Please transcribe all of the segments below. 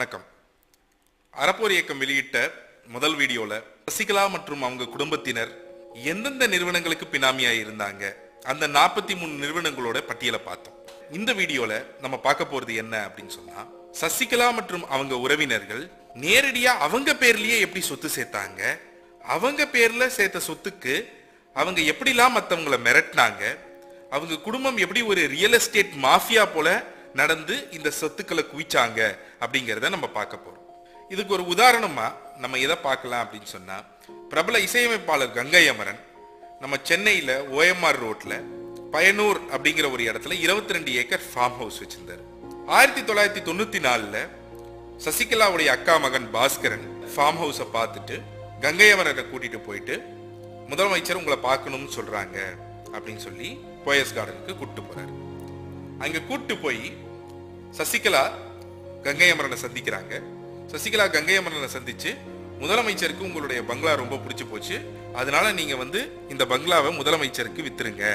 வணக்கம். அறப்போர் இயக்கம் வெளியிட்ட முதல் வீடியோல சசிகலா மற்றும் அவங்க குடும்பத்தினர் எந்தெந்த நிறுவனங்களுக்கு பினாமியா இருந்தாங்க அந்த 43 நிறுவனங்களோட பட்டியலை பார்த்தோம். இந்த வீடியோல நம்ம பார்க்க போறது என்ன அப்படின்னு சொன்னா, சசிகலா மற்றும் அவங்க உறவினர்கள் நேரடியா அவங்க பேர்லயே எப்படி சொத்து சேர்த்தாங்க, அவங்க பேர்ல சேர்த்த சொத்துக்கு அவங்க எப்படிலாம் மற்றவங்களை மிரட்டினாங்க, அவங்க குடும்பம் எப்படி ஒரு ரியல் எஸ்டேட் மாஃபியா போல நடந்து இந்த சொத்துக்களை குவிச்சாங்க அப்படிங்கிறத நம்ம பார்க்க போறோம். இதுக்கு ஒரு உதாரணமா நம்ம எதை பார்க்கலாம் அப்படின்னு சொன்னா, பிரபல இசையமைப்பாளர் கங்கை அமரன் நம்ம சென்னையில OMR ரோட்ல பயனூர் அப்படிங்கிற ஒரு இடத்துல 22 ஏக்கர் ஃபார்ம் ஹவுஸ் வச்சிருந்தாரு. 1994ல சசிகலாவுடைய அக்கா மகன் பாஸ்கரன் ஃபார்ம் ஹவுஸை பார்த்துட்டு கங்கை அமரனை கூட்டிட்டு போயிட்டு, முதலமைச்சர் உங்களை பார்க்கணும்னு சொல்றாங்க அப்படின்னு சொல்லி போயஸ் கார்டனுக்கு கூட்டிட்டு போறாரு. அங்க கூட்டு போய் சசிகலா கங்கை அமரனை சந்திக்கிறாங்க. சசிகலா கங்கை அமரனை சந்திச்சு, முதலமைச்சருக்கு உங்களுடைய பங்களா ரொம்ப பிடிச்சு போச்சு, அதனால நீங்க இந்த பங்களாவை முதலமைச்சருக்கு வித்துருங்க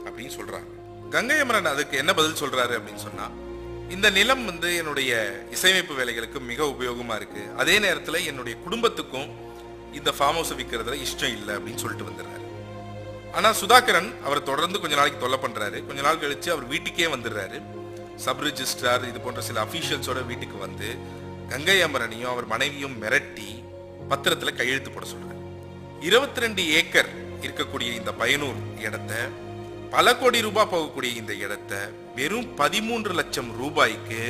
அப்படின்னு சொல்றாங்க. கங்கை அமரன் அதுக்கு என்ன பதில் சொல்றாரு அப்படின்னு சொன்னா, இந்த நிலம் என்னுடைய இசையமைப்பு வேலைகளுக்கு மிக உபயோகமா இருக்கு, அதே நேரத்துல என்னுடைய குடும்பத்துக்கும் இந்த ஃபார்ம் ஹவுஸ் விற்கிறதுல இஷ்டம் இல்லை அப்படின்னு சொல்லிட்டு வந்துடுறாரு. ஆனா சுதாகரன் அவரை தொடர்ந்து கொஞ்ச நாளைக்கு தொல்லை பண்றாரு. கொஞ்ச நாள் கழிச்சு அவர் வீட்டுக்கே வந்துடுறாரு. சப் ரிஜிஸ்ட்ரார் இது போன்ற சில அபிஷியல்ஸோட வீட்டுக்கு வந்து கங்கை அமரனையும் அவர் மனைவியும் மிரட்டி பத்திரத்துல கையெழுத்து போட சொல்றாரு. 22 ஏக்கர் இருக்கக்கூடிய இந்த பயனூர் இடத்த, பல கோடி ரூபாய் போகக்கூடிய இந்த இடத்த வெறும் 13 லட்சம் ரூபாய்க்கு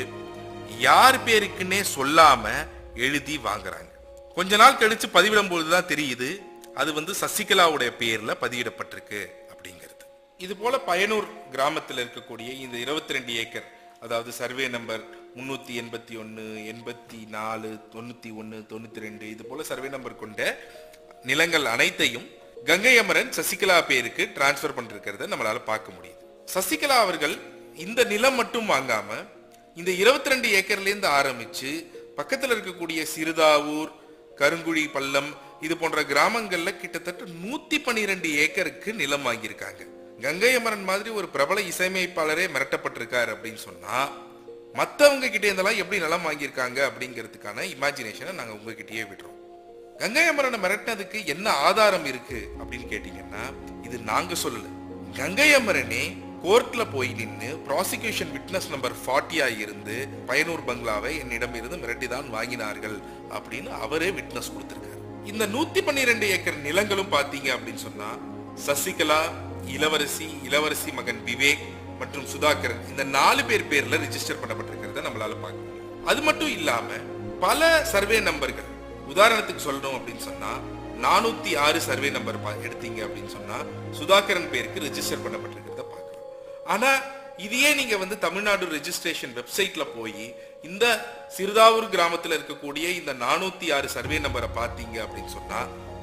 யார் பேருக்குன்னே சொல்லாம எழுதி வாங்குறாங்க. கொஞ்ச நாள் கழிச்சு பதிவிடும் பொழுதுதான் தெரியுது அது சசிகலாவுடைய பேர்ல பதிவிடப்பட்டிருக்கு அப்படிங்கிறது. இது போல பயனூர் கிராமத்தில் இருக்கக்கூடிய இந்த 22 ஏக்கர், அதாவது சர்வே நம்பர் 381, 84, 91, 92 இது போல சர்வே நம்பர் கொண்ட நிலங்கள் அனைத்தையும் கங்கை அமரன் சசிகலா பேருக்கு டிரான்ஸ்பர் பண்ணிருக்கிறத நம்மளால பார்க்க முடியுது. சசிகலா அவர்கள் இந்த நிலம் மட்டும் வாங்காம இந்த 22 ஏக்கர்ல இருந்து ஆரம்பிச்சு பக்கத்தில் இருக்கக்கூடிய சிறுதாவூர், கருங்குழி பள்ளம் இது போன்ற கிராமங்கள்ல கிட்டத்தட்ட 112 ஏக்கருக்கு நிலம் வாங்கியிருக்காங்க. கங்கை அமரன் மாதிரி ஒரு பிரபல இசையமைப்பாளரே மிரட்டப்பட்டிருக்காரு அப்படின்னு சொன்னா, மற்றவங்க கிட்டே இருந்தெல்லாம் எப்படி நிலம் வாங்கியிருக்காங்க அப்படிங்கிறதுக்கான இமேஜினேஷனை நாங்க உங்ககிட்டயே விடுறோம். கங்கை அமரனை மிரட்டினதுக்கு என்ன ஆதாரம் இருக்கு அப்படின்னு கேட்டீங்கன்னா, இது நாங்க சொல்லல. கங்கை அமரனே கோர்ட்ல போய் நின்று ப்ராசிக்யூஷன் விட்னஸ் நம்பர் 40 இருந்து பயனூர் பங்களாவை என்னிடம் இருந்து மிரட்டிதான் வாங்கினார்கள் அப்படின்னு அவரே விட்னஸ் கொடுத்திருக்காரு. இந்த 112 ஏக்கர் நிலங்களும் பாத்தீங்க அப்படின்னு சொன்னா, சசிகலா, இளவரசி மகன் விவேக் மற்றும் சுதாகரன் இந்த 4 பேர் பேர்ல ரிஜிஸ்டர் பண்ணப்பட்டிருக்கிறத நம்மளால பார்க்க முடியும். அது மட்டும் இல்லாம பல சர்வே நம்பர்கள், உதாரணத்துக்கு சொல்லணும் அப்படின்னு சொன்னா 406 சர்வே நம்பர் எடுத்தீங்க அப்படின்னு சொன்னா சுதாகரன் பேருக்கு ரிஜிஸ்டர் பண்ணப்பட்டிருக்கிறத பார்க்கலாம். ஆனா இதையே நீங்க தமிழ்நாடு ரெஜிஸ்ட்ரேஷன் வெப்சைட்ல போய் இந்த சிறுதாவூர் கிராமத்துல இருக்கக்கூடிய இந்த 406 சர்வே நம்பரை பார்த்தீங்க அப்படின்னு சொன்னா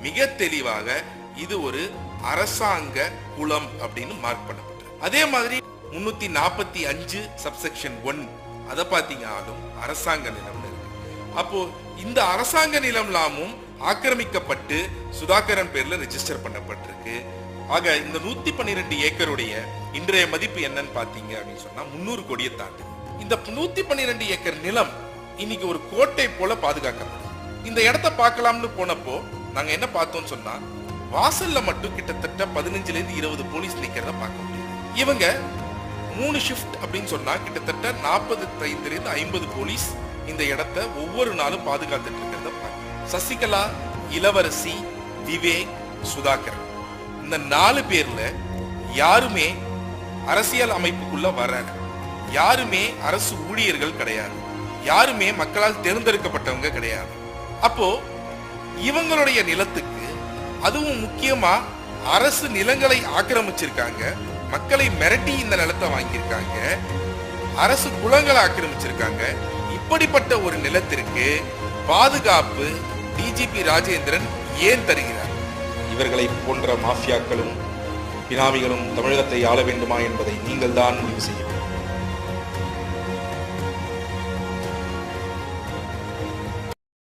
மிக தெளிவாக இது ஒரு அரசாங்க குளம் அப்படின்னு மார்க் பண்ணப்பட்டிருக்கு. அதே மாதிரி 345 சப்செக்ஷன் 1 அதை பார்த்தீங்கன்னாலும் அரசாங்க நிலம் இருக்கு. அப்போ இந்த அரசாங்க நிலம்லாமும் ஆக்கிரமிக்கப்பட்டு சுதாகரன் பேர்ல ரெஜிஸ்டர் பண்ணப்பட்டிருக்கு. ஆக இந்த 112 ஏக்கருடைய இன்றைய மதிப்பு என்னன்னு பாத்தீங்க அப்படின்னு சொன்னா 300 கோடியை தாண்டி. இந்த 112 ஏக்கர் நிலம் இன்னைக்கு ஒரு கோட்டை போல பாதுகாக்கப்படும். இந்த இடத்தை பார்க்கலாம்னு போனப்போ நாங்க என்ன பார்த்தோம்னு சொன்னா, வாசல்ல மட்டும் கிட்டத்தட்ட 15 இருந்து 20 போலீஸ் நிக்கிறத பார்க்க முடியும். இவங்க 3 ஷிஃப்ட் அப்படின்னு சொன்னா கிட்டத்தட்ட 45 இருந்து 50 போலீஸ் இந்த இடத்தை ஒவ்வொரு நாளும் பாதுகாத்துட்டு இருக்கிறத பார்க்க. சசிகலா, இளவரசி, விவேக், சுதாகரன் இந்த 4 பேர்ல யாருமே அரசியல் அமைப்புக்குள்ள வர, யாருமே அரசு ஊழியர்கள் கிடையாது, யாருமே மக்களால் தேர்ந்தெடுக்கப்பட்டவங்க கிடையாது. அப்போ இவங்களுடைய நிலத்துக்கு, அதுவும் முக்கியமா அரசு நிலங்களை ஆக்கிரமிச்சிருக்காங்க, மக்களை மிரட்டி இந்த நிலத்தை வாங்கியிருக்காங்க, அரசு குளங்களை ஆக்கிரமிச்சிருக்காங்க. இப்படிப்பட்ட ஒரு நிலத்திற்கு பாதுகாப்பு டிஜிபி ராஜேந்திரன் ஏன் தருகிறார்? இவர்களை போன்ற மாஃபியாக்களும் பினாமிகளும் தமிழகத்தை ஆள வேண்டுமா என்பதை நீங்கள் தான் முடிவு செய்ய வேண்டும்.